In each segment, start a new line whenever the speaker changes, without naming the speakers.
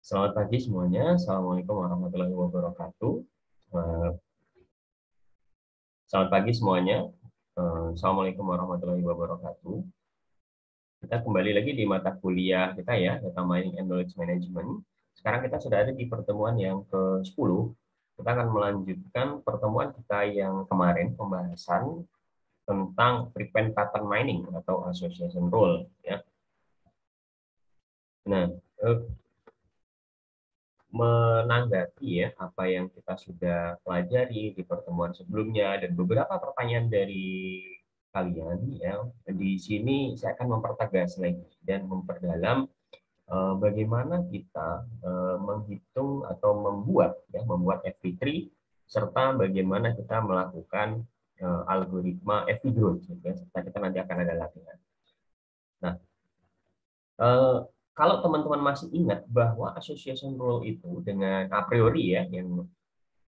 Selamat pagi semuanya. Assalamualaikum warahmatullahi wabarakatuh. Eh, Selamat pagi semuanya. Assalamualaikum warahmatullahi wabarakatuh. Kita kembali lagi di mata kuliah kita ya, Data Mining and Knowledge Management. Sekarang kita sudah ada di pertemuan yang ke-10. Kita akan melanjutkan pertemuan kita yang kemarin, pembahasan tentang frequent pattern mining atau association rule. Ya. Nah, menanggapi ya apa yang kita sudah pelajari di pertemuan sebelumnya dan beberapa pertanyaan dari kalian ya, di sini saya akan mempertegas lagi dan memperdalam bagaimana kita menghitung atau membuat FP3 serta bagaimana kita melakukan algoritma FP growth ya, serta kita nanti akan ada latihan. Nah, kalau teman-teman masih ingat bahwa association rule itu dengan a priori ya, yang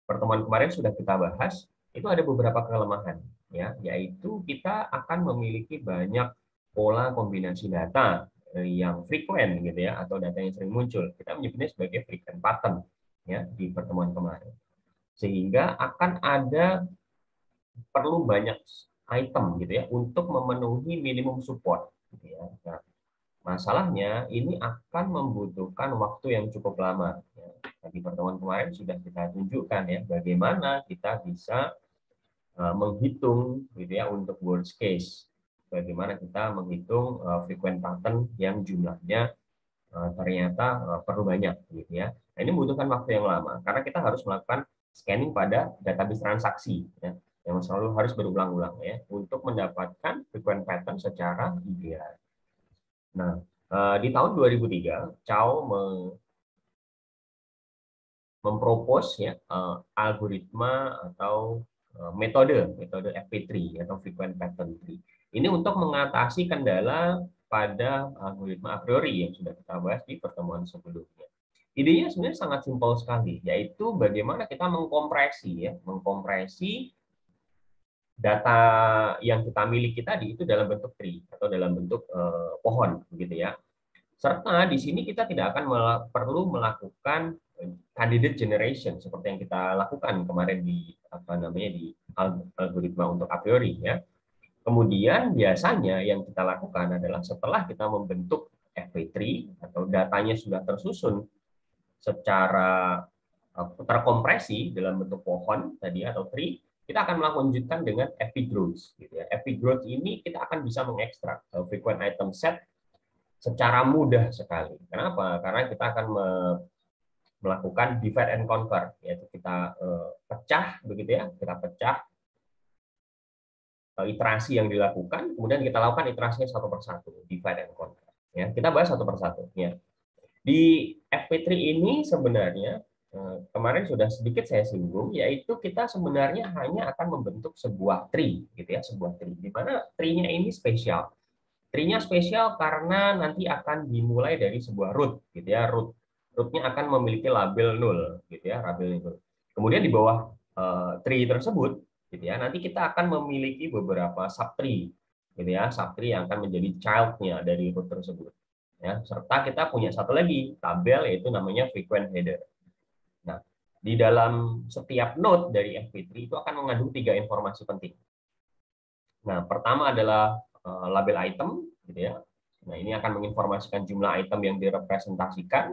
pertemuan kemarin sudah kita bahas, itu ada beberapa kelemahan, ya, yaitu kita akan memiliki banyak pola kombinasi data yang frequent gitu ya, atau data yang sering muncul. Kita menyebutnya sebagai frequent pattern ya di pertemuan kemarin. Sehingga akan ada perlu banyak item gitu ya untuk memenuhi minimum support gitu ya. Nah, masalahnya ini akan membutuhkan waktu yang cukup lama. Di pertemuan kemarin sudah kita tunjukkan ya bagaimana kita bisa menghitung gitu ya untuk worst case. Bagaimana kita menghitung frequent pattern yang jumlahnya ternyata perlu banyak gitu ya. Nah, ini membutuhkan waktu yang lama karena kita harus melakukan scanning pada database transaksi ya, yang selalu harus berulang-ulang ya untuk mendapatkan frequent pattern secara ideal. Nah, di tahun 2003, Chow mempropos ya algoritma atau metode FP3 atau frequent pattern tree. Ini untuk mengatasi kendala pada algoritma a priori yang sudah kita bahas di pertemuan sebelumnya. Idenya sebenarnya sangat simpel sekali, yaitu bagaimana kita mengkompresi data yang kita miliki tadi itu dalam bentuk tree atau dalam bentuk pohon begitu ya. Serta di sini kita tidak akan perlu melakukan candidate generation seperti yang kita lakukan kemarin di di algoritma untuk a priori ya. Kemudian biasanya yang kita lakukan adalah setelah kita membentuk FP3 atau datanya sudah tersusun secara terkompresi dalam bentuk pohon tadi atau tree, kita akan melanjutkan dengan FP growth gitu ya. FP growth ini kita akan bisa mengekstrak frequent item set secara mudah sekali. Kenapa? Karena kita akan melakukan divide and conquer, yaitu kita pecah begitu ya, kita pecah iterasi yang dilakukan, kemudian kita lakukan iterasinya satu persatu, divide and conquer. Ya, kita bahas satu persatu. Ya. Di FP3 ini sebenarnya kemarin sudah sedikit saya singgung, yaitu kita sebenarnya hanya akan membentuk sebuah tree, gitu ya, sebuah tree. Di mana tree-nya ini spesial. Tree-nya spesial karena nanti akan dimulai dari sebuah root, gitu ya. Root-nya akan memiliki label 0, gitu ya, label 0. Kemudian di bawah tree tersebut, gitu ya, nanti kita akan memiliki beberapa subtree, gitu ya, subtree yang akan menjadi child-nya dari root tersebut. Ya, serta kita punya satu lagi tabel yaitu namanya frequent header. Nah, di dalam setiap node dari FP3 itu akan mengandung 3 informasi penting. Nah, pertama adalah label item, gitu ya. Nah, ini akan menginformasikan jumlah item yang direpresentasikan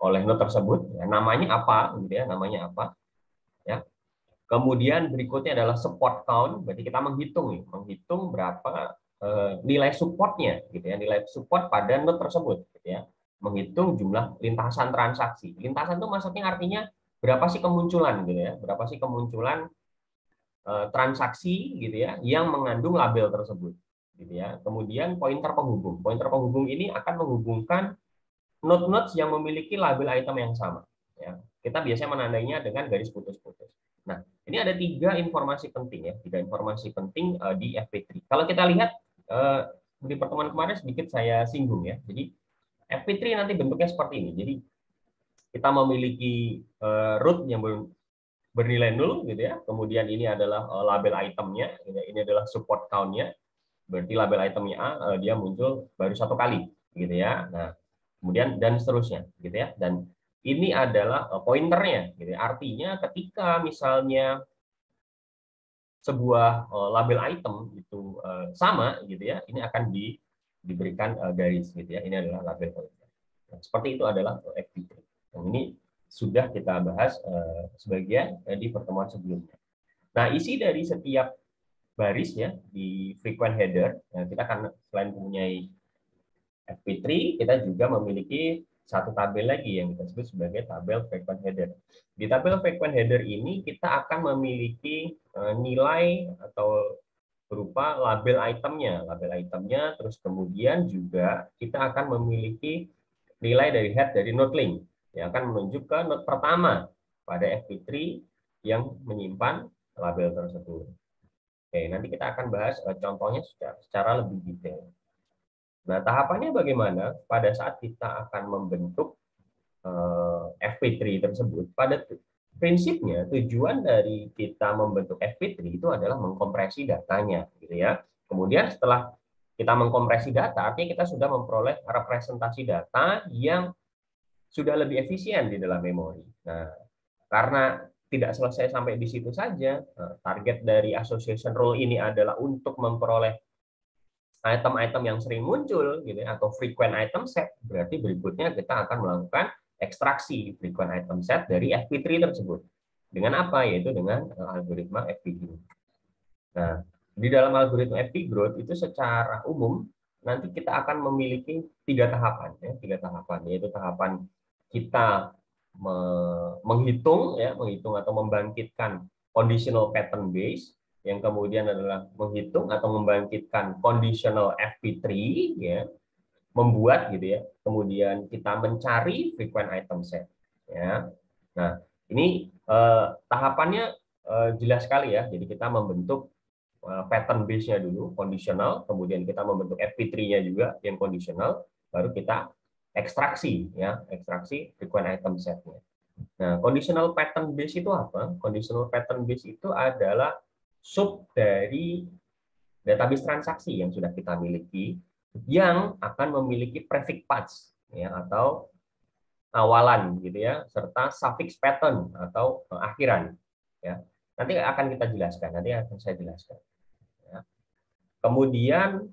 oleh node tersebut. Ya, namanya apa, gitu ya, namanya apa. Ya. Kemudian berikutnya adalah support count, berarti kita menghitung berapa nilai supportnya, gitu ya, nilai support pada node tersebut, gitu ya. Menghitung jumlah lintasan transaksi. Lintasan itu maksudnya artinya berapa sih kemunculan, gitu ya, berapa sih kemunculan transaksi gitu ya yang mengandung label tersebut gitu ya. Kemudian pointer penghubung. Pointer penghubung ini akan menghubungkan node-nodes yang memiliki label item yang sama ya. Kita biasanya menandainya dengan garis putus-putus. Nah, ini ada 3 informasi penting ya, 3 informasi penting di FP3. Kalau kita lihat di pertemuan kemarin sedikit saya singgung ya. Jadi FP3 nanti bentuknya seperti ini. Jadi kita memiliki root yang bernilai 0 gitu ya. Kemudian ini adalah label itemnya, ini adalah support count-nya. Berarti label itemnya A dia muncul baru 1 kali gitu ya. Nah, kemudian dan seterusnya gitu ya. Dan ini adalah pointernya. Gitu. Artinya ketika misalnya sebuah label item itu sama, gitu ya, ini akan diberikan garis, gitu ya. Ini adalah label pointer. Nah, seperti itu adalah FP3. Dan ini sudah kita bahas sebagian di pertemuan sebelumnya. Nah, isi dari setiap baris ya di frequent header, kita akan selain mempunyai FP3, kita juga memiliki satu tabel lagi yang kita sebut sebagai tabel frequent header. Di tabel frequent header ini kita akan memiliki nilai atau berupa label itemnya, terus kemudian juga kita akan memiliki nilai dari head dari node link yang akan menunjuk ke node pertama pada FP3 yang menyimpan label tersebut. Oke, nanti kita akan bahas contohnya secara lebih detail. Nah, tahapannya bagaimana pada saat kita akan membentuk FP3 tersebut? Pada prinsipnya tujuan dari kita membentuk FP3 itu adalah mengkompresi datanya, gitu ya. Kemudian setelah kita mengkompresi data, artinya kita sudah memperoleh representasi data yang sudah lebih efisien di dalam memori. Nah, karena tidak selesai sampai di situ saja, target dari association rule ini adalah untuk memperoleh item-item yang sering muncul gitu ya, atau frequent item set. Berarti berikutnya kita akan melakukan ekstraksi frequent item set dari FP3 tersebut. Dengan apa? Yaitu dengan algoritma FP Growth. Nah, di dalam algoritma FP Growth itu secara umum nanti kita akan memiliki tiga tahapan, yaitu tahapan kita menghitung atau membangkitkan conditional pattern base, yang kemudian adalah menghitung atau membangkitkan conditional FP3, ya, membuat gitu ya, kemudian kita mencari frequent item set, ya. Nah, ini tahapannya jelas sekali ya. Jadi kita membentuk pattern base-nya dulu, conditional, kemudian kita membentuk FP3-nya juga yang conditional, baru kita ekstraksi frequent item set-nya. Nah, conditional pattern base itu apa? Conditional pattern base itu adalah sub dari database transaksi yang sudah kita miliki, yang akan memiliki prefix paths ya, atau awalan gitu ya, serta suffix pattern atau akhiran ya. Nanti akan kita jelaskan, nanti akan saya jelaskan ya. Kemudian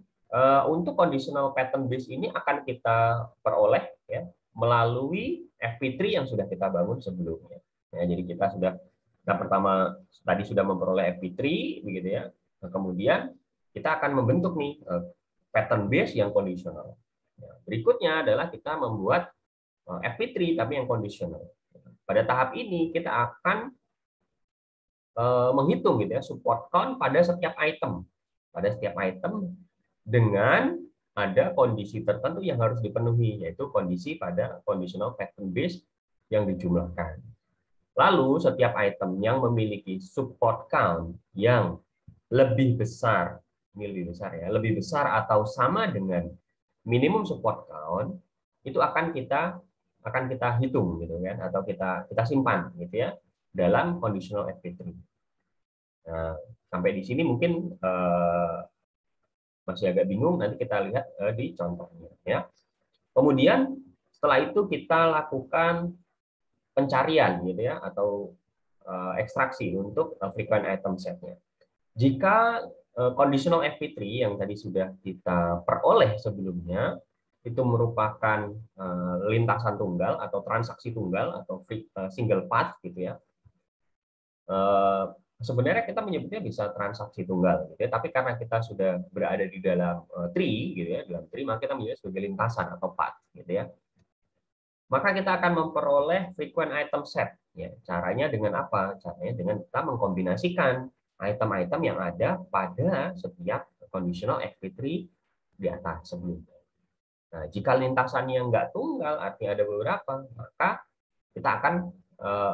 untuk conditional pattern base ini akan kita peroleh ya melalui FP3 yang sudah kita bangun sebelumnya. Ya, jadi kita sudah pertama tadi sudah memperoleh FP3 begitu ya. Nah, kemudian kita akan membentuk nih pattern base yang kondisional. Ya, berikutnya adalah kita membuat FP3 tapi yang kondisional. Pada tahap ini kita akan menghitung gitu ya support count pada setiap item. Pada setiap item dengan ada kondisi tertentu yang harus dipenuhi, yaitu kondisi pada conditional pattern base yang dijumlahkan. Lalu setiap item yang memiliki support count yang lebih besar atau sama dengan minimum support count, itu akan kita hitung gitu kan, atau kita simpan gitu ya dalam conditional FP3. Nah, sampai di sini mungkin masih agak bingung, nanti kita lihat di contohnya ya. Kemudian setelah itu kita lakukan pencarian gitu ya, atau ekstraksi untuk frequent item set-nya. Jika conditional FP3 yang tadi sudah kita peroleh sebelumnya itu merupakan lintasan tunggal atau transaksi tunggal atau single path gitu ya. Sebenarnya kita menyebutnya bisa transaksi tunggal gitu ya, tapi karena kita sudah berada di dalam tree gitu ya, dalam tree, maka kita menyebutnya sebagai lintasan atau path gitu ya. Maka kita akan memperoleh frequent item set ya. Caranya dengan apa? Caranya dengan kita mengkombinasikan item-item yang ada pada setiap conditional FP3 di atas sebelumnya. Nah, jika lintasannya nggak tunggal, artinya ada beberapa, maka kita akan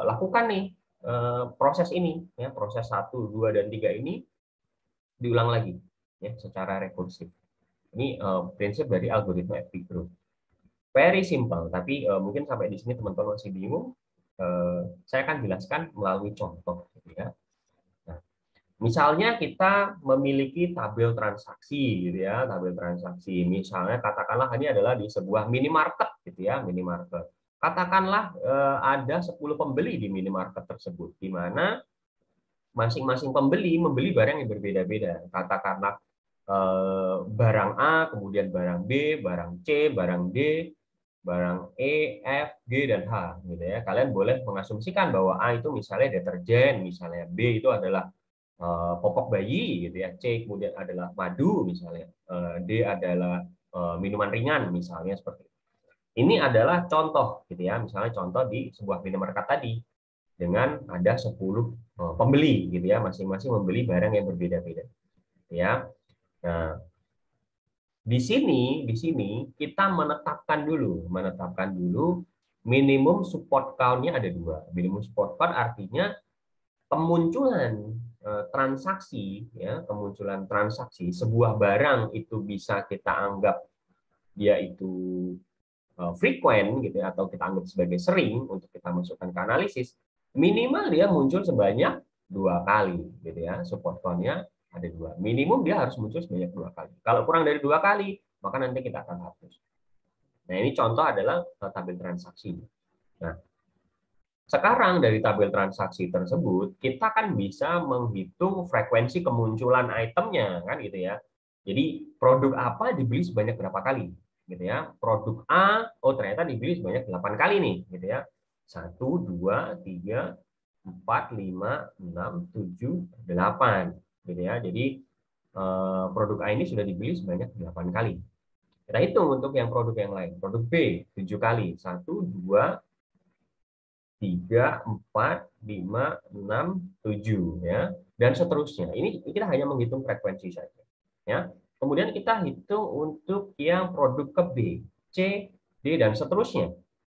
lakukan nih proses ini ya, proses 1, 2 dan 3 ini diulang lagi ya secara rekursif. Ini prinsip dari algoritma FP Growth. Very simple, tapi mungkin sampai di sini teman-teman masih bingung. Saya akan jelaskan melalui contoh gitu ya. Nah, misalnya kita memiliki tabel transaksi gitu ya, tabel transaksi. Misalnya katakanlah ini adalah di sebuah minimarket gitu ya, minimarket. katakanlah ada 10 pembeli di minimarket tersebut, di mana masing-masing pembeli membeli barang yang berbeda-beda. Katakanlah barang A, kemudian barang B, barang C, barang D, barang E, F, G, dan H. Gitu ya. Kalian boleh mengasumsikan bahwa A itu misalnya deterjen, misalnya B itu adalah popok bayi, gitu ya. C kemudian adalah madu, misalnya. D adalah minuman ringan, misalnya seperti itu. Ini adalah contoh, gitu ya. Misalnya contoh di sebuah minimarket tadi dengan ada 10 pembeli, gitu ya. Masing-masing membeli barang yang berbeda-beda, ya. Nah, di sini kita menetapkan dulu minimum support count-nya ada 2. Minimum support count artinya kemunculan transaksi, ya, kemunculan transaksi sebuah barang itu bisa kita anggap dia itu frequent, gitu ya, atau kita anggap sebagai sering untuk kita masukkan ke analisis. Minimal dia muncul sebanyak 2 kali, gitu ya. Support count-nya ada 2. Minimum dia harus muncul sebanyak 2 kali. Kalau kurang dari 2 kali, maka nanti kita akan hapus. Nah, ini contoh adalah tabel transaksi. Nah, sekarang dari tabel transaksi tersebut kita kan bisa menghitung frekuensi kemunculan itemnya, kan, gitu ya. Jadi produk apa dibeli sebanyak berapa kali, gitu ya. Produk A, oh ternyata dibeli sebanyak 8 kali nih, gitu ya. 1, 2, 3, 4, 5, 6, 7, 8, gitu ya. Jadi produk A ini sudah dibeli sebanyak 8 kali. Kita hitung untuk yang produk yang lain. Produk B 7 kali. 1, 2, 3, 4, 5, 6, 7, ya, dan seterusnya. Ini kita hanya menghitung frekuensi saja, ya. Kemudian kita hitung untuk yang produk ke B, C, D, dan seterusnya,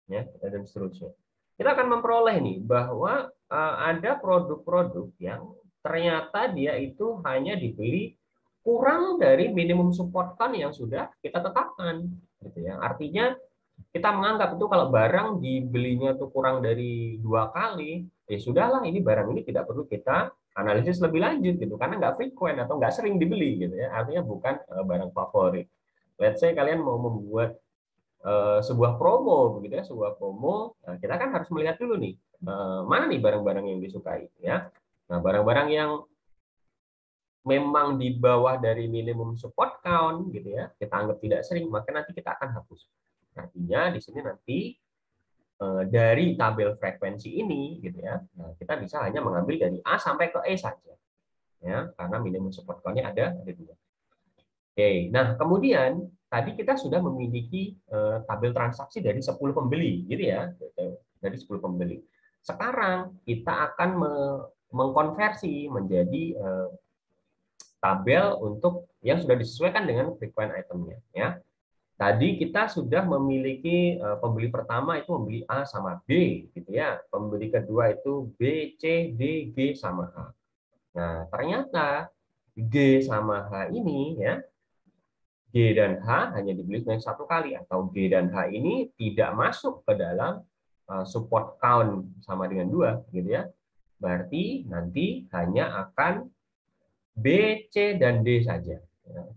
ya, dan seterusnya. Kita akan memperoleh nih bahwa ada produk-produk yang ternyata dia itu hanya dibeli kurang dari minimum support count yang sudah kita tetapkan, gitu ya. Artinya kita menganggap itu kalau barang dibelinya tuh kurang dari 2 kali, ya sudahlah, ini barang ini tidak perlu kita analisis lebih lanjut, gitu, karena nggak frequent atau nggak sering dibeli, gitu ya. Artinya bukan barang favorit. Let's say kalian mau membuat sebuah promo, begitu ya, sebuah promo, nah, kita kan harus melihat dulu nih mana nih barang-barang yang disukai, ya. Nah, barang-barang yang memang di bawah dari minimum support count, gitu ya, kita anggap tidak sering, maka nanti kita akan hapus. Artinya di sini nanti dari tabel frekuensi ini, gitu ya, nah, kita bisa hanya mengambil dari A sampai ke E saja, ya, karena minimum support count-nya ada 2. Oke, nah kemudian tadi kita sudah memiliki tabel transaksi dari 10 pembeli, gitu ya, dari 10 pembeli. Sekarang kita akan mengkonversi menjadi tabel untuk yang sudah disesuaikan dengan frequent itemnya, ya. Tadi kita sudah memiliki pembeli pertama itu membeli A sama B, gitu ya. Pembeli kedua itu B, C, D, G sama H. Nah, ternyata G sama H ini, ya, G dan H hanya dibeli sebanyak 1 kali, atau G dan H ini tidak masuk ke dalam support count sama dengan 2, gitu ya. Berarti nanti hanya akan B, C, dan D saja.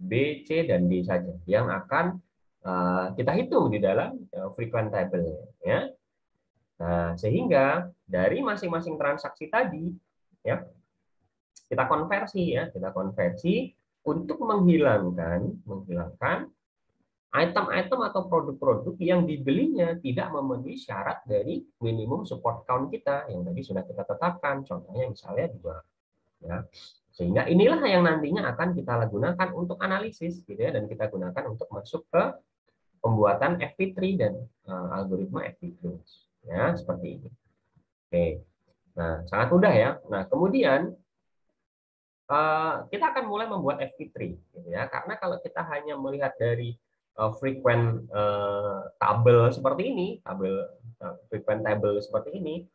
B, C, dan D saja yang akan kita hitung di dalam frequent table, ya. Nah, sehingga dari masing-masing transaksi tadi, ya, kita konversi untuk menghilangkan item-item atau produk-produk yang dibelinya tidak memenuhi syarat dari minimum support count kita yang tadi sudah kita tetapkan. Contohnya misalnya 2, ya. Sehingga inilah yang nantinya akan kita gunakan untuk analisis, gitu ya, dan kita gunakan untuk masuk ke pembuatan FP3 dan algoritma FP3, ya, seperti ini. Oke, nah sangat mudah, ya. Nah kemudian kita akan mulai membuat FP3, gitu ya, karena kalau kita hanya melihat dari frequent tabel seperti ini, tabel frequent table seperti ini.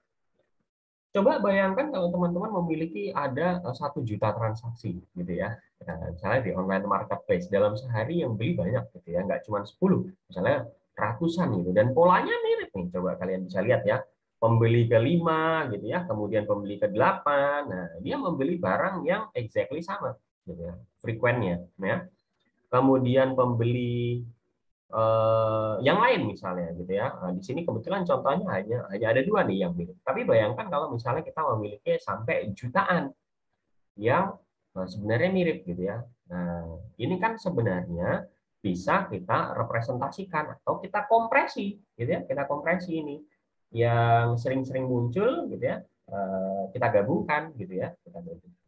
Coba bayangkan kalau teman-teman memiliki ada 1 juta transaksi, gitu ya. Nah, misalnya di online marketplace dalam sehari yang beli banyak, gitu ya, nggak cuma 10, misalnya ratusan, gitu. Dan polanya mirip nih, coba kalian bisa lihat, ya. Pembeli ke-5, gitu ya, kemudian pembeli ke-8. Nah, dia membeli barang yang exactly sama, gitu ya, frekuennya, ya. Kemudian pembeli yang lain misalnya gitu ya. Nah, di sini kebetulan contohnya hanya ada dua nih yang mirip. Tapi bayangkan kalau misalnya kita memiliki sampai jutaan yang sebenarnya mirip gitu ya. Nah, ini kan sebenarnya bisa kita representasikan atau kita kompresi gitu ya. Kita kompresi ini yang sering-sering muncul gitu ya. Kita gabungkan gitu ya. Kita gabungkan.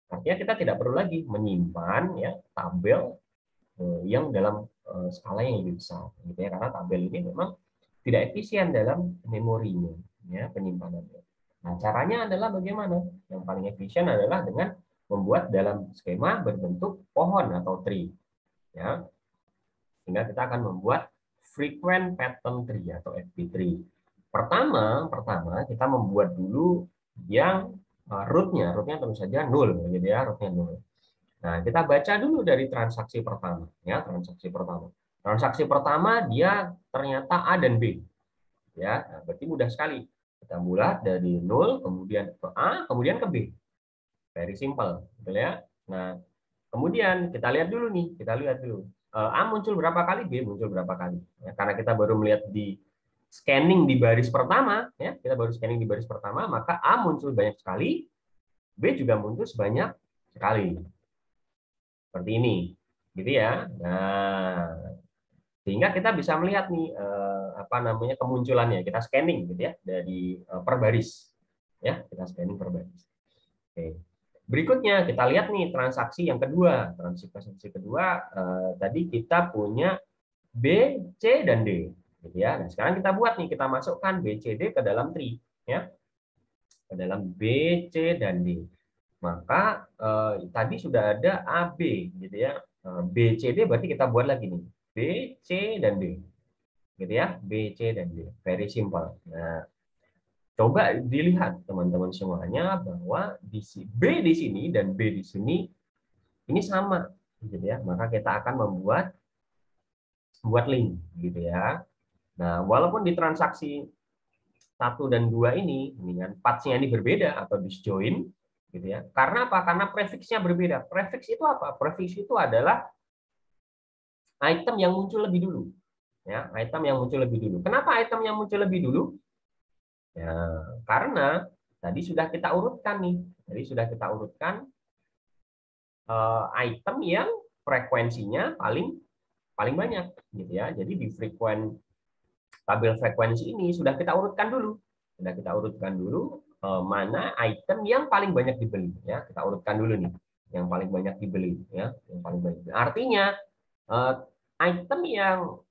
Artinya kita tidak perlu lagi menyimpan ya tabel yang dalam skala yang lebih besar gitu ya, karena tabel ini memang tidak efisien dalam memorinya ya, penyimpanannya. Nah, caranya adalah bagaimana? Yang paling efisien adalah dengan membuat dalam skema berbentuk pohon atau tree ya. Sehingga kita akan membuat frequent pattern tree atau FP tree. Pertama kita membuat dulu yang rootnya tentu saja 0 gitu ya, rootnya 0. Nah, kita baca dulu dari transaksi pertama. Ya, transaksi pertama. Transaksi pertama dia ternyata A dan B. Ya, nah, berarti mudah sekali. Kita mulai dari 0, kemudian ke A, kemudian ke B. Very simple. Betul ya? Nah, kemudian kita lihat dulu nih. Kita lihat dulu. A muncul berapa kali, B muncul berapa kali. Ya, karena kita baru melihat di scanning di baris pertama, ya, kita baru scanning di baris pertama, maka A muncul banyak sekali, B juga muncul sebanyak sekali. Seperti ini, gitu ya. Nah, sehingga kita bisa melihat nih apa namanya kemunculannya. Kita scanning gitu ya dari per baris. Ya, kita scanning per baris. Oke. Berikutnya kita lihat nih transaksi yang kedua. Transaksi kedua tadi kita punya B, C dan D, gitu ya. Nah, sekarang kita buat nih, kita masukkan B, C, D ke dalam tree, ya. Ke dalam B, C dan D. Maka tadi sudah ada A, B, gitu ya. B, C, D berarti kita buat lagi nih. B, C, dan D. Gitu ya. B, C, dan D. Very simple. Nah, coba dilihat teman-teman semuanya bahwa B di sini dan B di sini ini sama. Gitu ya. Maka kita akan membuat link. Gitu ya. Nah, walaupun di transaksi 1 dan 2 ini dengan paths-nya ini berbeda atau disjoin, gitu ya. Karena apa? Karena prefix-nya berbeda. Prefix itu apa? Prefix itu adalah item yang muncul lebih dulu. Ya, item yang muncul lebih dulu. Kenapa item yang muncul lebih dulu? Ya, karena tadi sudah kita urutkan nih. Tadi sudah kita urutkan item yang frekuensinya paling banyak, gitu ya. Jadi di tabel frekuensi ini sudah kita urutkan dulu. Sudah kita urutkan dulu mana item yang paling banyak dibeli, ya. Kita urutkan dulu nih yang paling banyak dibeli, ya, yang paling banyak. Artinya item yang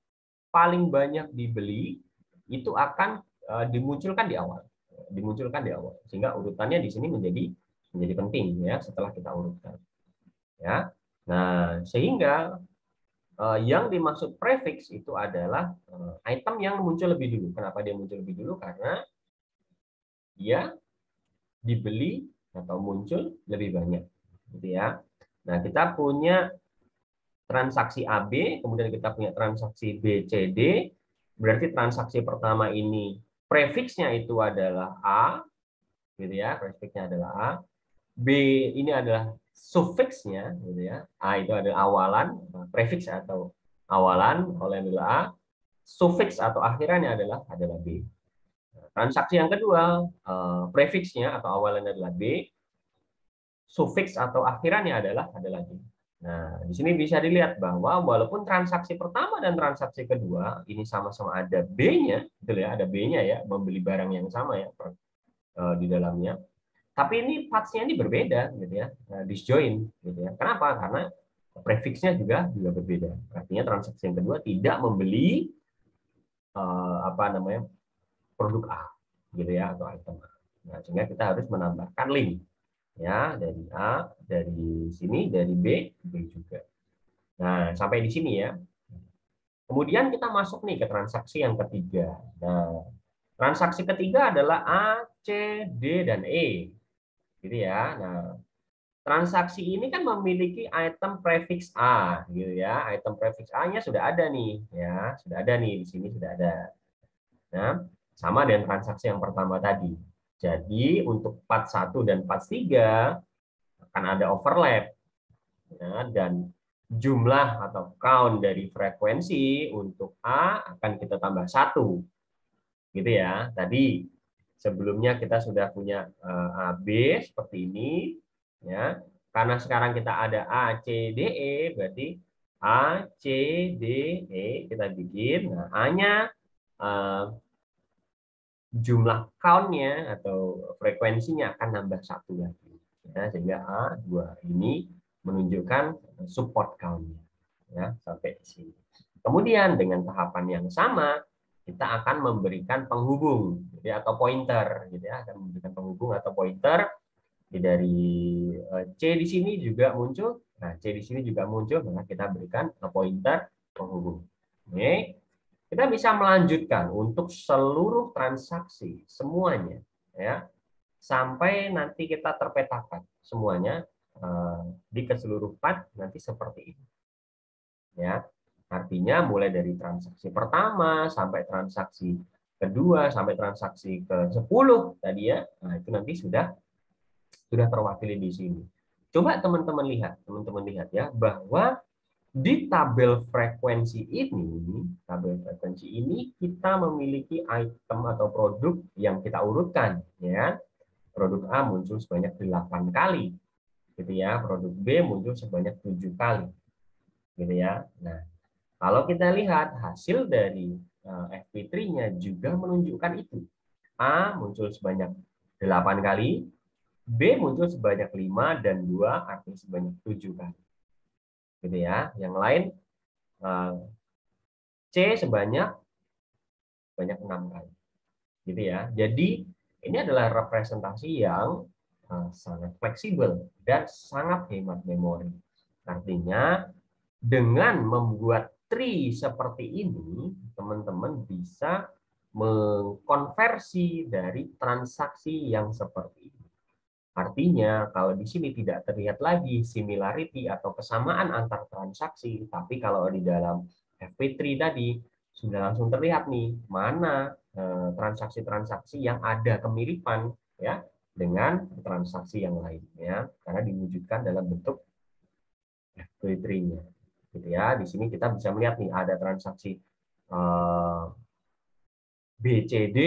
paling banyak dibeli itu akan dimunculkan di awal. Dimunculkan di awal. Sehingga urutannya di sini menjadi penting, ya, setelah kita urutkan. Ya. Nah, sehingga yang dimaksud prefix itu adalah item yang muncul lebih dulu. Kenapa dia muncul lebih dulu? Karena dia dibeli atau muncul lebih banyak, gitu ya. Nah, kita punya transaksi AB, kemudian kita punya transaksi BCD. Berarti transaksi pertama ini prefixnya itu adalah A, gitu ya. Prefixnya adalah A. B ini adalah sufiksnya, gitu ya. A itu adalah awalan, prefix atau awalan oleh A. Sufiks atau akhirannya adalah B. Transaksi yang kedua, prefixnya atau awalannya adalah B, sufiks atau akhirannya adalah D. Nah, di sini bisa dilihat bahwa walaupun transaksi pertama dan transaksi kedua ini sama-sama ada B-nya, betul ya, ada B-nya ya, membeli barang yang sama ya di dalamnya. Tapi ini paths-nya ini berbeda, gitu ya, disjoin, gitu ya. Kenapa? Karena prefixnya juga berbeda. Artinya transaksi yang kedua tidak membeli produk A, gitu ya, atau item A. Nah, sehingga kita harus menambahkan link, ya, dari A, dari sini, dari B juga. Nah, sampai di sini ya. Kemudian kita masuk nih ke transaksi yang ketiga. Nah, transaksi ketiga adalah A, C, D, dan E. Gitu ya. Nah, transaksi ini kan memiliki item prefix A, gitu ya. Item prefix A-nya sudah ada nih, ya. Sudah ada nih, di sini sudah ada. Nah, sama dengan transaksi yang pertama tadi. Jadi, untuk part 1 dan part 3 akan ada overlap. Ya, dan jumlah atau count dari frekuensi untuk A akan kita tambah 1. Gitu ya. Tadi sebelumnya kita sudah punya AB seperti ini, ya. Karena sekarang kita ada A, C, D, E, berarti A, C, D, E kita bikin. Nah, A-nya jumlah count-nya atau frekuensinya akan nambah 1 lagi. Ya, sehingga A2 ini menunjukkan support count-nya. Ya, sampai di sini. Kemudian dengan tahapan yang sama, kita akan memberikan penghubung gitu ya, atau pointer gitu ya, akan memberikan penghubung atau pointer. Dari C di sini juga muncul. Nah, C di sini juga muncul, maka kita berikan pointer penghubung. Oke. Kita bisa melanjutkan untuk seluruh transaksi semuanya ya, sampai nanti kita terpetakan semuanya di keseluruhan nanti seperti ini. Ya. Artinya mulai dari transaksi pertama sampai transaksi kedua sampai transaksi ke-10 tadi ya. Nah, itu nanti sudah terwakili di sini. Coba teman-teman lihat ya bahwa di tabel frekuensi ini kita memiliki item atau produk yang kita urutkan ya. Produk A muncul sebanyak 8 kali gitu ya, produk B muncul sebanyak 7 kali gitu ya. Nah, kalau kita lihat hasil dari FP3-nya juga menunjukkan itu. A muncul sebanyak 8 kali, B muncul sebanyak 5 dan 2 artinya sebanyak 7 kali. Gitu ya. Yang lain C sebanyak 6 kali. Gitu ya. Jadi ini adalah representasi yang sangat fleksibel dan sangat hemat memori. Artinya dengan membuat tree seperti ini, teman-teman bisa mengkonversi dari transaksi yang seperti ini. Artinya, kalau di sini tidak terlihat lagi similarity atau kesamaan antar transaksi, tapi kalau di dalam FP3 tadi sudah langsung terlihat nih mana transaksi-transaksi yang ada kemiripan ya dengan transaksi yang lainnya karena diwujudkan dalam bentuk FP3-nya. Gitu ya. Di sini kita bisa melihat nih ada transaksi BCD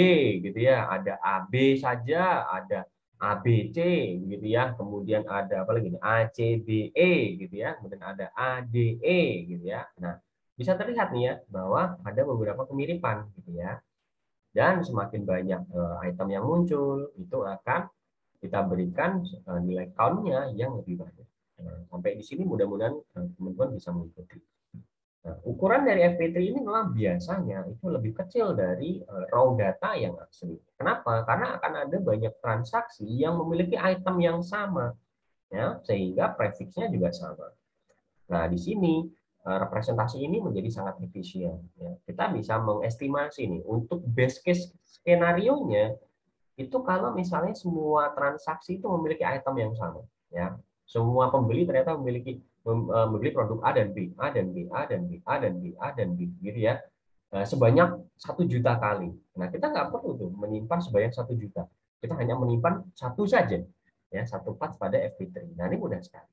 gitu ya, ada AB saja, ada ABC gitu ya, kemudian ada apa lagi nih ACBE gitu ya, kemudian ada ADE gitu ya. Nah, bisa terlihat nih ya bahwa ada beberapa kemiripan gitu ya. Dan semakin banyak item yang muncul, itu akan kita berikan nilai count-nya yang lebih banyak. Nah, sampai di sini mudah-mudahan teman-teman bisa mengikuti. Nah, ukuran dari FP3 ini memang biasanya itu lebih kecil dari raw data yang asli. Kenapa? Karena akan ada banyak transaksi yang memiliki item yang sama, ya, sehingga prefixnya juga sama. Nah, di sini representasi ini menjadi sangat efisien. Ya. Kita bisa mengestimasi nih untuk best case skenario-nya itu kalau misalnya semua transaksi itu memiliki item yang sama, ya. Semua pembeli ternyata membeli produk A dan B, A dan B, A dan B, A dan B, A dan B, gitu ya. Sebanyak 1 juta kali. Nah, kita nggak perlu tuh menyimpan sebanyak 1 juta. Kita hanya menyimpan satu saja, ya, satu part pada FP3. Nah, ini mudah sekali.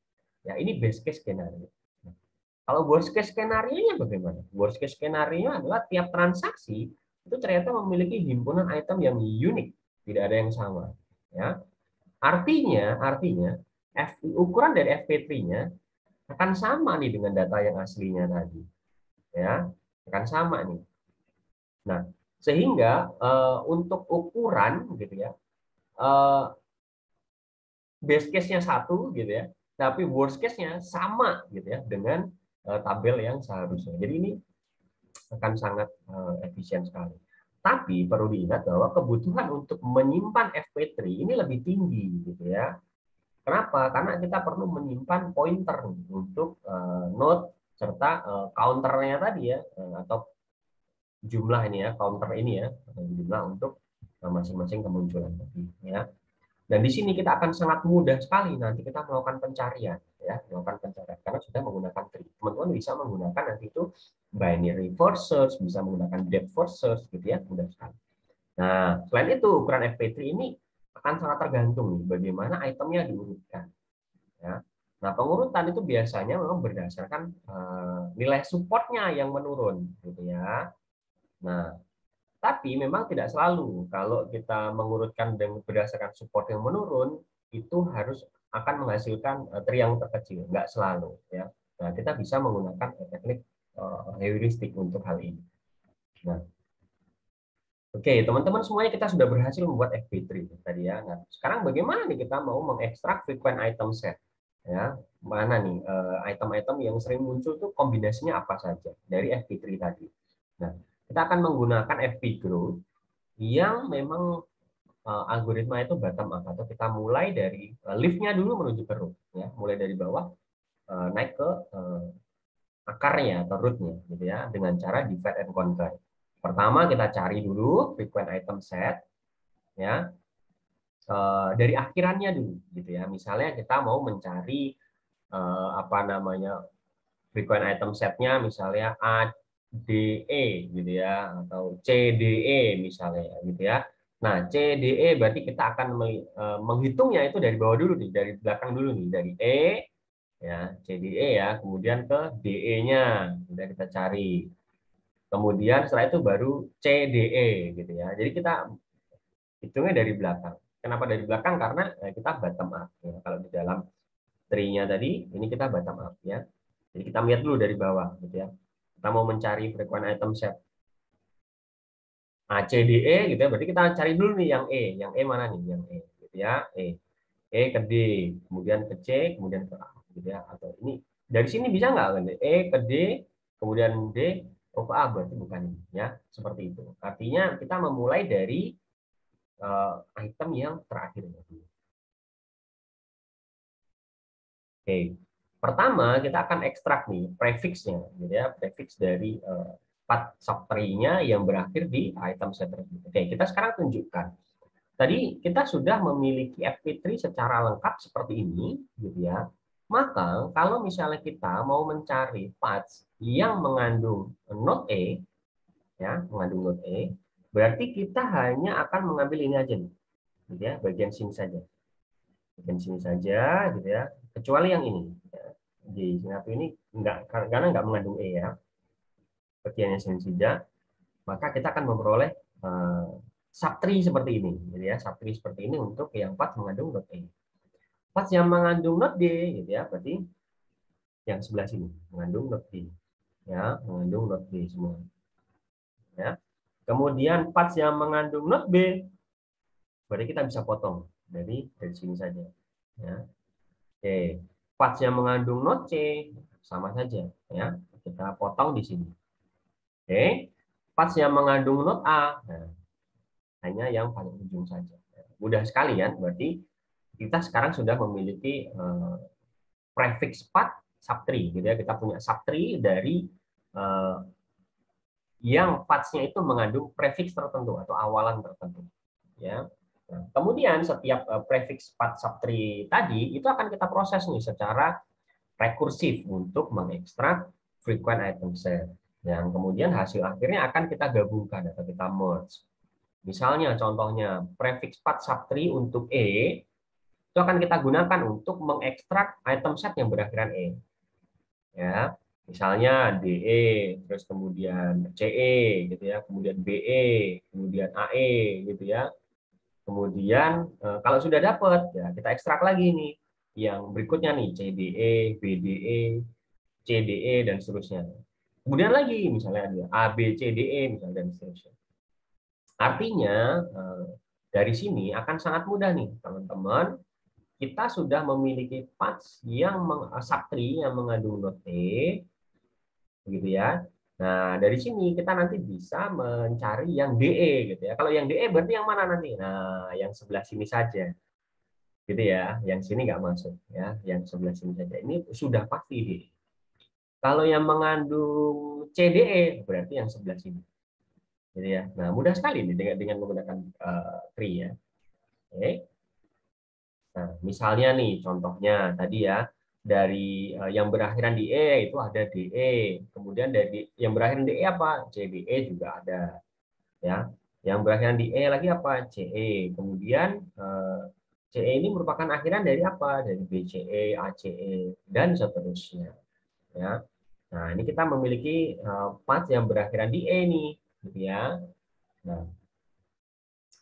Ya, ini best case skenario. Nah, kalau worst case skenario-nya bagaimana? Worst case skenario adalah tiap transaksi itu ternyata memiliki himpunan item yang unik, tidak ada yang sama. Ya, artinya ukuran dari FP3-nya akan sama nih dengan data yang aslinya tadi, ya, akan sama nih. Nah, sehingga untuk ukuran gitu ya, base case-nya satu gitu ya, tapi worst case-nya sama gitu ya dengan tabel yang seharusnya. Jadi ini akan sangat efisien sekali. Tapi perlu diingat bahwa kebutuhan untuk menyimpan FP3 ini lebih tinggi gitu ya. Kenapa? Karena kita perlu menyimpan pointer untuk node serta counternya tadi ya, atau jumlah ini ya, counter ini ya, jumlah untuk masing-masing kemunculan tadi ya. Dan di sini kita akan sangat mudah sekali nanti kita melakukan pencarian ya, melakukan pencarian karena sudah menggunakan tree. Teman-teman bisa menggunakan nanti itu binary first search, bisa menggunakan depth first search gitu ya, mudah sekali. Nah, selain itu ukuran FP3 ini akan sangat tergantung nih bagaimana itemnya diurutkan. Ya. Nah, pengurutan itu biasanya memang berdasarkan nilai supportnya yang menurun, gitu ya. Nah, tapi memang tidak selalu. Kalau kita mengurutkan dengan berdasarkan support yang menurun, itu harus akan menghasilkan tree yang terkecil. Nggak selalu, ya. Nah, kita bisa menggunakan teknik heuristik untuk hal ini. Nah, oke, teman-teman semuanya kita sudah berhasil membuat FP3 tadi ya. Nah, sekarang bagaimana nih kita mau mengekstrak frequent item set? Ya, mana nih item-item yang sering muncul tuh kombinasinya apa saja dari FP3 tadi. Nah, kita akan menggunakan FP growth yang memang algoritma itu bottom up atau kita mulai dari lift-nya dulu menuju ke root ya, mulai dari bawah naik ke akarnya atau root-nya gitu ya dengan cara divide and conquer. Pertama kita cari dulu frequent item set ya dari akhirannya dulu gitu ya. Misalnya kita mau mencari apa namanya frequent item setnya misalnya ADE gitu ya atau CDE misalnya gitu ya. Nah, CDE berarti kita akan menghitungnya itu dari bawah dulu nih, dari belakang dulu nih, dari E ya, CDE ya, kemudian ke DE-nya. Kemudian kita cari. Kemudian setelah itu baru CDE gitu ya. Jadi kita hitungnya dari belakang. Kenapa dari belakang? Karena kita bottom up. Ya. Kalau di dalam tree-nya tadi, ini kita bottom up ya. Jadi kita lihat dulu dari bawah, gitu ya. Kita mau mencari frequent item set A, C, D, E, gitu ya. Berarti kita cari dulu nih yang E. Yang E mana nih? Yang E, gitu ya. E ke D, kemudian ke C, kemudian ke A, gitu ya. Atau ini dari sini bisa nggak? E ke D, kemudian D, ke A, berarti bukan ini, ya. Seperti itu. Artinya kita memulai dari item yang terakhir. Oke. Pertama, kita akan ekstrak nih prefixnya, gitu ya, prefix dari path subtree-nya yang berakhir di item set tersebut. Oke, kita sekarang tunjukkan. Tadi kita sudah memiliki FP3 secara lengkap seperti ini, gitu ya. Maka kalau misalnya kita mau mencari paths yang mengandung node E, ya, mengandung node E, berarti kita hanya akan mengambil ini aja nih, gitu ya, bagian sini saja. Bagian sini saja, gitu ya. Kecuali yang ini. Di satu ini enggak karena enggak mengandung E ya, bagian yang saja, maka kita akan memperoleh subtree seperti ini, gitu ya, subtree seperti ini untuk yang path mengandung not E. Path yang mengandung not D, gitu ya, berarti yang sebelah sini mengandung not D, ya, mengandung not D semua, ya. Kemudian path yang mengandung not B, berarti kita bisa potong dari sini saja, ya. Oke, path yang mengandung not C sama saja, ya, kita potong di sini. Oke, pas yang mengandung not A, nah, hanya yang paling ujung saja. Mudah sekali ya, berarti kita sekarang sudah memiliki prefix path subtree, gitu ya. Kita punya subtree dari yang paths-nya itu mengandung prefix tertentu atau awalan tertentu, ya. Nah, kemudian setiap prefix path subtree tadi itu akan kita proses nih secara rekursif untuk mengekstrak frequent item set. Yang kemudian hasil akhirnya akan kita gabungkan atau kita merge. Misalnya contohnya prefix path subtree untuk E itu akan kita gunakan untuk mengekstrak item set yang berakhiran E. Ya, misalnya DE, terus kemudian CE gitu ya, kemudian BE, kemudian AE gitu ya. Kemudian kalau sudah dapat ya kita ekstrak lagi nih yang berikutnya nih CDE, BDE, CDE dan seterusnya. Kemudian lagi misalnya ada ABCDE misalnya dan seterusnya. Artinya dari sini akan sangat mudah nih teman-teman. Kita sudah memiliki paths yang subtree yang mengandung node E, begitu ya. Nah, dari sini kita nanti bisa mencari yang DE gitu ya. Kalau yang DE berarti yang mana nanti? Nah, yang sebelah sini saja. Gitu ya. Yang sini nggak masuk ya, yang sebelah sini saja. Ini sudah pasti DE. Kalau yang mengandung CDE berarti yang sebelah sini. Jadi ya. Nah, mudah sekali nih dengan menggunakan tree ya. Oke. Nah, misalnya nih contohnya tadi ya dari yang berakhiran di E itu ada DE, kemudian dari yang berakhiran di E apa? CDE juga ada ya. Yang berakhiran di E lagi apa? CE, kemudian CE ini merupakan akhiran dari apa? Dari BCE, ACE, dan seterusnya. Ya. Nah, ini kita memiliki part yang berakhiran di E nih, gitu ya. Nah,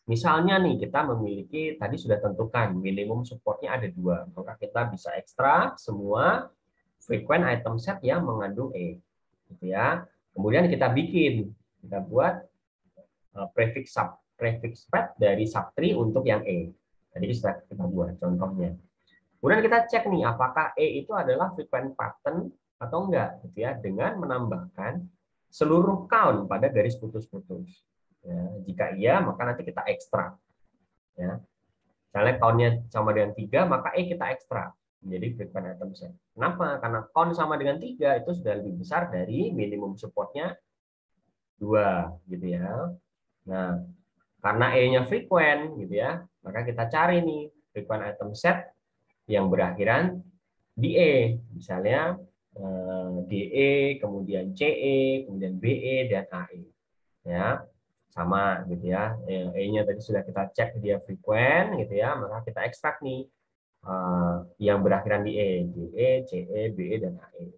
misalnya nih kita memiliki tadi sudah tentukan minimum supportnya ada 2, maka kita bisa ekstrak semua frequent item set yang mengandung E, gitu ya. Kemudian kita buat prefix path dari subtree untuk yang E. Tadi sudah kita buat contohnya. Kemudian kita cek nih apakah E itu adalah frequent pattern atau enggak, gitu ya, dengan menambahkan seluruh count pada garis putus-putus. Ya, jika iya, maka nanti kita ekstrak. Ya. Misalnya count-nya sama dengan 3, maka E kita ekstrak menjadi frequent item set. Kenapa? Karena count sama dengan 3 itu sudah lebih besar dari minimum supportnya 2, gitu ya. Nah, karena E-nya frequent, gitu ya, maka kita cari nih frequent item set yang berakhiran di E, misalnya DE, kemudian CE, kemudian BE dan AE. Ya, sama gitu ya. E-nya tadi sudah kita cek dia frequent gitu ya, maka kita ekstrak nih yang berakhiran di E, DE, CE, BE dan AE.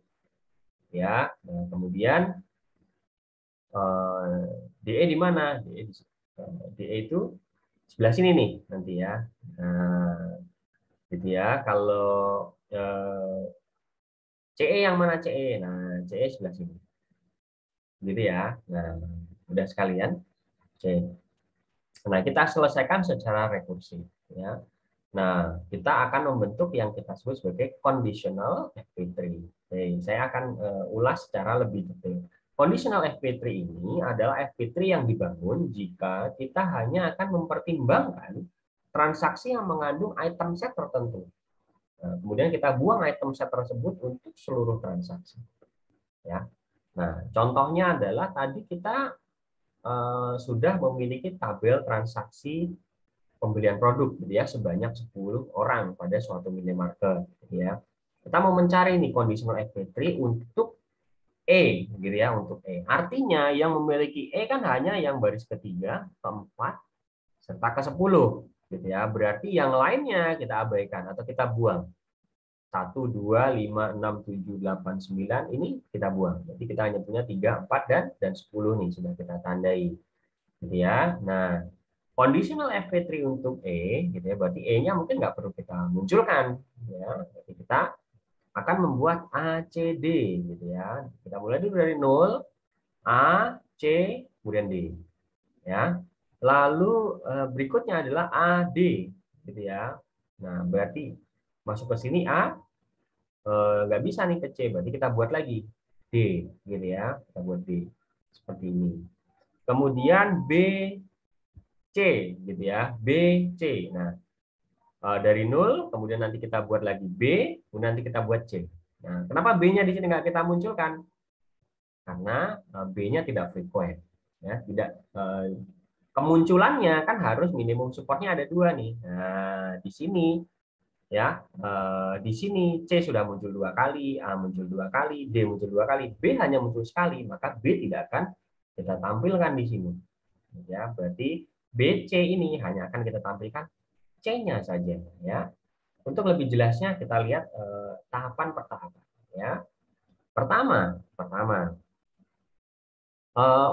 Ya, nah, kemudian DE di mana? DE itu sebelah sini nih nanti ya. Nah, gitu ya. Kalau CE yang mana CE? Nah, CE sebelah sini. Gitu ya. Nah, udah sekalian. C. Nah, kita selesaikan secara rekursif ya. Nah, kita akan membentuk yang kita sebut sebagai conditional FP3. Oke, saya akan ulas secara lebih detail. Conditional FP3 ini adalah FP3 yang dibangun jika kita hanya akan mempertimbangkan transaksi yang mengandung item set tertentu. Nah, kemudian kita buang item set tersebut untuk seluruh transaksi. Ya. Nah, contohnya adalah tadi kita sudah memiliki tabel transaksi pembelian produk gitu ya sebanyak 10 orang pada suatu minimarket gitu ya. Kita mau mencari nih conditional FP3 untuk E gitu ya, untuk E. Artinya yang memiliki E kan hanya yang baris ketiga, keempat, serta ke-10 gitu ya. Berarti yang lainnya kita abaikan atau kita buang. 1, 2, 5, 6, 7, 8, 9 ini kita buang. Jadi kita hanya punya 3, 4 dan 10 nih sudah kita tandai. Gitu ya. Nah, conditional FP3 untuk E, gitu ya, berarti E-nya mungkin nggak perlu kita munculkan. Ya. Jadi kita akan membuat ACD, gitu ya. Kita mulai dulu dari 0, A, C, kemudian D. Ya. Lalu berikutnya adalah AD, gitu ya. Nah, berarti masuk ke sini A, nggak bisa nih ke C, berarti kita buat lagi D, gitu ya. Kita buat D seperti ini. Kemudian B, C, gitu ya. B, C. Nah, dari 0, kemudian nanti kita buat lagi B, kemudian nanti kita buat C. Nah, kenapa B-nya di sini nggak kita munculkan? Karena B-nya tidak frequent. Ya, tidak kemunculannya kan harus minimum supportnya ada 2 nih. Nah, di sini ya di sini C sudah muncul 2 kali, A muncul 2 kali, D muncul 2 kali, B hanya muncul sekali, maka B tidak akan kita tampilkan di sini. Ya, berarti BC ini hanya akan kita tampilkan C-nya saja ya. Untuk lebih jelasnya kita lihat tahapan per tahapan ya. Pertama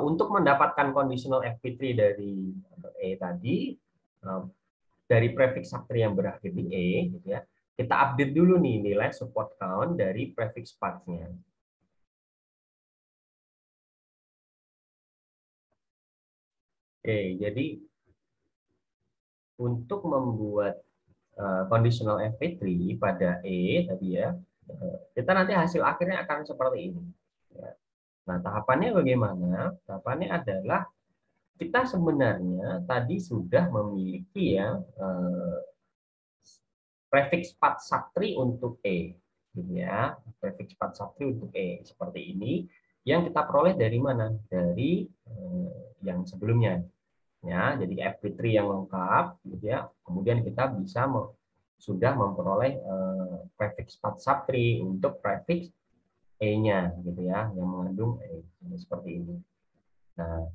untuk mendapatkan conditional FP3 dari E tadi dari prefix subtree yang berakhir di E gitu ya. Kita update dulu nih nilai support count dari prefix path-nya. Oke, jadi untuk membuat conditional FP3 pada E tadi ya, kita nanti hasil akhirnya akan seperti ini. Ya. Nah, tahapannya bagaimana? Tahapannya adalah kita sebenarnya tadi sudah memiliki ya prefix path subtree untuk E, gitu ya. Prefix path subtree untuk E seperti ini yang kita peroleh dari mana? Dari yang sebelumnya. Ya, jadi FP3 yang lengkap, gitu ya. Kemudian kita bisa sudah memperoleh prefix path subtree untuk prefix E-nya, gitu ya, yang mengandung E seperti ini. Nah,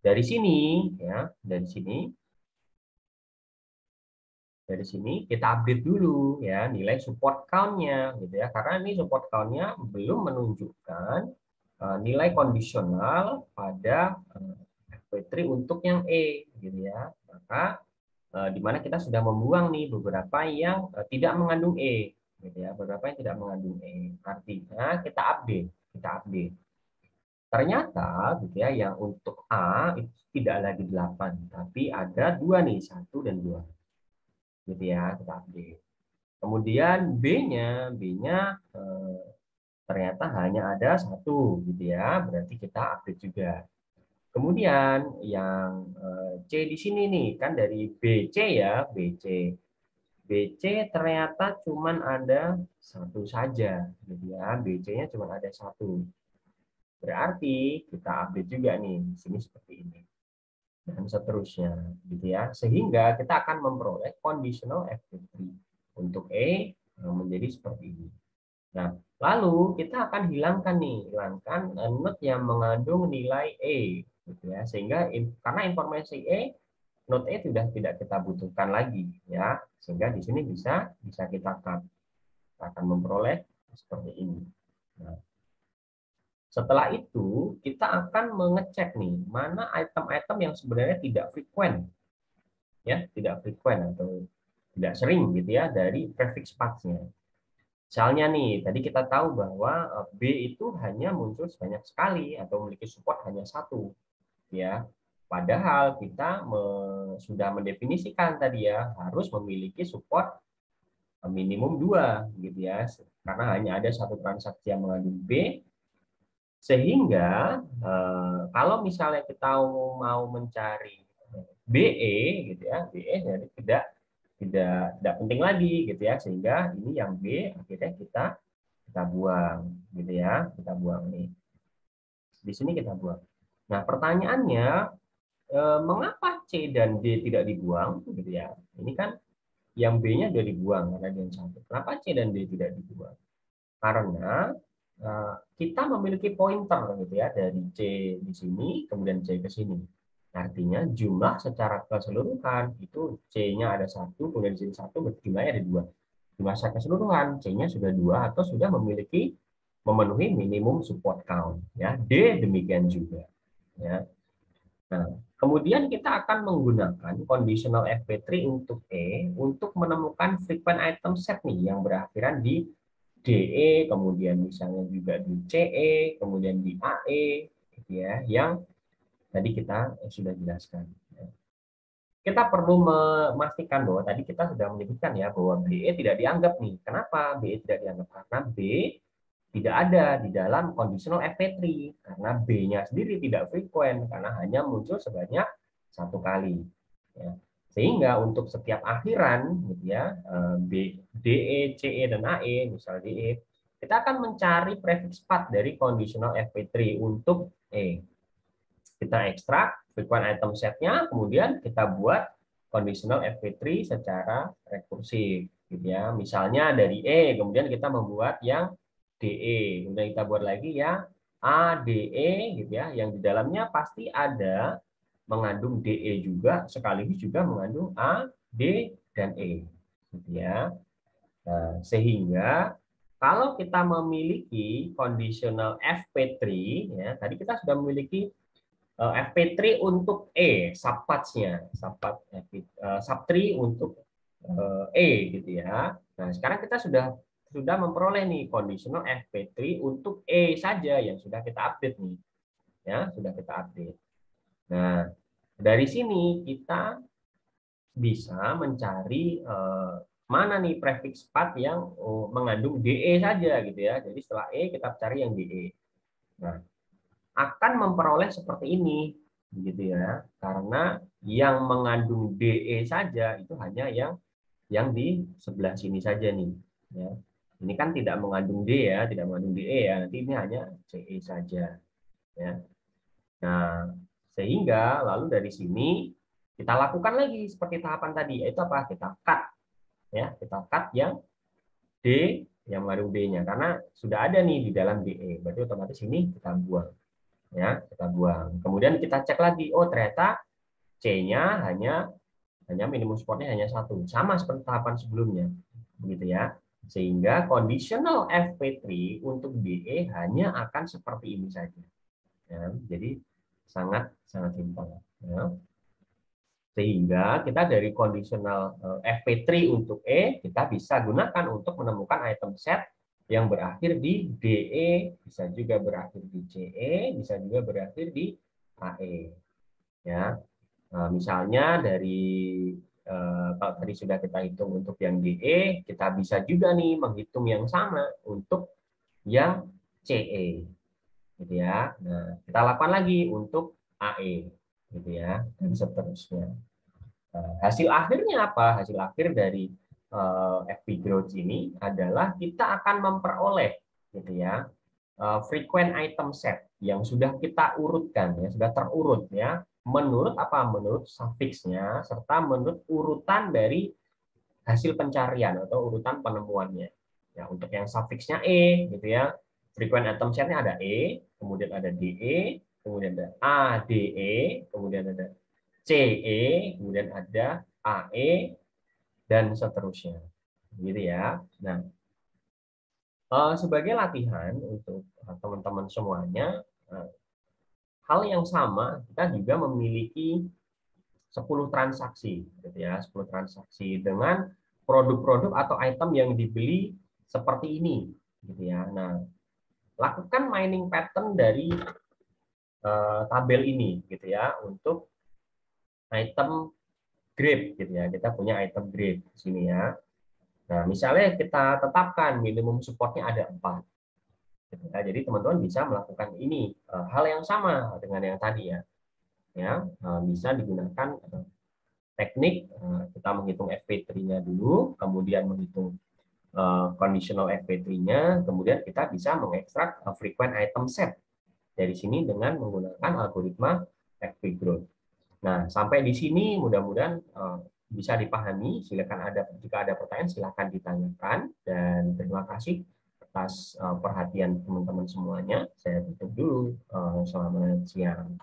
dari sini ya, dari sini dari sini kita update dulu ya nilai support count-nya gitu ya, karena ini support count-nya belum menunjukkan nilai kondisional pada FP3 untuk yang E gitu ya. Maka di mana kita sudah membuang nih beberapa yang tidak mengandung E gitu ya, beberapa yang tidak mengandung E. Artinya kita update. Ternyata gitu ya yang untuk A itu tidak lagi 8, tapi ada 2 nih, 1 dan 2. Gitu ya, kita update. Kemudian B-nya ternyata hanya ada 1 gitu ya, berarti kita update juga. Kemudian yang C di sini nih kan dari BC ya, BC. BC ternyata cuman ada 1 saja gitu ya, BC-nya cuma ada 1. Berarti kita update juga nih di sini seperti ini. Dan seterusnya gitu ya, sehingga kita akan memperoleh conditional FP3 untuk E menjadi seperti ini. Nah, lalu kita akan hilangkan node yang mengandung nilai E gitu ya, sehingga karena informasi node E sudah tidak kita butuhkan lagi ya, sehingga di sini bisa kita cut. Kita akan memperoleh seperti ini. Nah, setelah itu, kita akan mengecek nih, mana item-item yang sebenarnya tidak frequent. Ya, tidak frequent atau tidak sering gitu ya dari prefix path-nya. Misalnya nih, tadi kita tahu bahwa B itu hanya muncul sebanyak sekali atau memiliki support hanya 1. Ya. Padahal kita sudah mendefinisikan tadi ya, harus memiliki support minimum 2 gitu ya. Karena hanya ada 1 transaksi yang mengandung B. Sehingga kalau misalnya kita mau mencari BE gitu ya, BE jadi tidak penting lagi gitu ya, sehingga ini yang B akhirnya kita buang gitu ya, kita buang nih. Di sini kita buang. Nah, pertanyaannya mengapa C dan D tidak dibuang gitu ya? Ini kan yang B-nya sudah dibuang karena dia yang 1. Kenapa C dan D tidak dibuang? Karena kita memiliki pointer gitu ya, dari C di sini kemudian C ke sini. Artinya jumlah secara keseluruhan itu C-nya ada 1, kemudian di sini 1, berarti jumlahnya ada 2. Jumlah secara keseluruhan C-nya sudah 2 atau sudah memenuhi minimum support count ya. D demikian juga ya. Nah, kemudian kita akan menggunakan conditional FP3 untuk E untuk menemukan frequent item set nih yang berakhiran di DE, kemudian misalnya juga di CE, kemudian di AE, gitu ya, yang tadi kita sudah jelaskan. Kita perlu memastikan bahwa tadi kita sudah menyebutkan ya bahwa BE tidak dianggap nih. Kenapa BE tidak dianggap? Karena B tidak ada di dalam conditional FP3 karena B-nya sendiri tidak frequent karena hanya muncul sebanyak 1 kali. Ya. Sehingga untuk setiap akhiran gitu ya, DE, CE dan AE, misalnya DE, kita akan mencari prefix path dari conditional FP3 untuk E. Kita ekstrak frequent item set-nya, kemudian kita buat conditional FP3 secara rekursif gitu ya. Misalnya dari E, kemudian kita membuat yang DE, kemudian kita buat lagi yang ADE gitu ya, yang di dalamnya pasti ada mengandung DE juga, sekaligus juga mengandung A, D, dan E. Gitu ya. Nah, sehingga kalau kita memiliki conditional FP3, ya, tadi kita sudah memiliki FP3 untuk E, subpaths-nya, sub-3 untuk E, gitu ya. Nah, sekarang kita sudah memperoleh nih conditional FP3 untuk E saja yang sudah kita update nih. Ya, sudah kita update. Nah, dari sini kita bisa mencari mana nih prefix path yang mengandung DE saja gitu ya. Jadi setelah E kita cari yang DE. Nah, akan memperoleh seperti ini gitu ya. Karena yang mengandung DE saja itu hanya yang di sebelah sini saja nih ya. Ini kan tidak mengandung D ya, tidak mengandung DE ya. Nanti ini hanya CE saja ya. Nah, sehingga lalu dari sini kita lakukan lagi seperti tahapan tadi, yaitu apa? Kita cut ya, kita cut yang D yang mengandung D-nya karena sudah ada nih di dalam DE. Berarti otomatis ini kita buang. Ya, kita buang. Kemudian kita cek lagi, oh ternyata C-nya hanya hanya minimum supportnya hanya satu, sama seperti tahapan sebelumnya, begitu ya. Sehingga conditional FP3 untuk DE hanya akan seperti ini saja. Ya, jadi sangat simpel. Ya. Sehingga kita dari conditional FP3 untuk E, kita bisa gunakan untuk menemukan item set yang berakhir di DE, bisa juga berakhir di CE, bisa juga berakhir di AE. Ya, misalnya dari kalau tadi sudah kita hitung untuk yang DE, kita bisa juga nih menghitung yang sama untuk yang CE, gitu ya. Nah, kita lakukan lagi untuk AE, gitu ya, dan seterusnya. Hasil akhirnya apa? Hasil akhir dari FP growth ini adalah kita akan memperoleh, gitu ya, frequent item set yang sudah kita urutkan, ya, sudah terurut, ya, menurut apa? Menurut suffixnya serta menurut urutan dari hasil pencarian atau urutan penemuannya. Ya, untuk yang suffixnya E, gitu ya, frequent item setnya ada E, kemudian ada DE, kemudian ada ADE, kemudian ada CE, kemudian ada AE, dan seterusnya. Gitu ya. Nah, sebagai latihan untuk teman-teman semuanya, hal yang sama, kita juga memiliki 10 transaksi, gitu ya, 10 transaksi dengan produk-produk atau item yang dibeli seperti ini, gitu ya. Nah, lakukan mining pattern dari tabel ini, gitu ya, untuk item grade, gitu ya. Kita punya item grade di sini ya. Nah, misalnya kita tetapkan minimum supportnya ada 4. Gitu ya. Jadi teman-teman bisa melakukan ini hal yang sama dengan yang tadi ya. Ya, bisa digunakan teknik kita menghitung FP3-nya dulu, kemudian menghitung conditional FP3-nya, kemudian kita bisa mengekstrak frequent item set dari sini dengan menggunakan algoritma FP growth. Nah, sampai di sini mudah-mudahan bisa dipahami. Silakan jika ada pertanyaan silakan ditanyakan, dan terima kasih atas perhatian teman-teman semuanya. Saya tutup dulu. Selamat siang.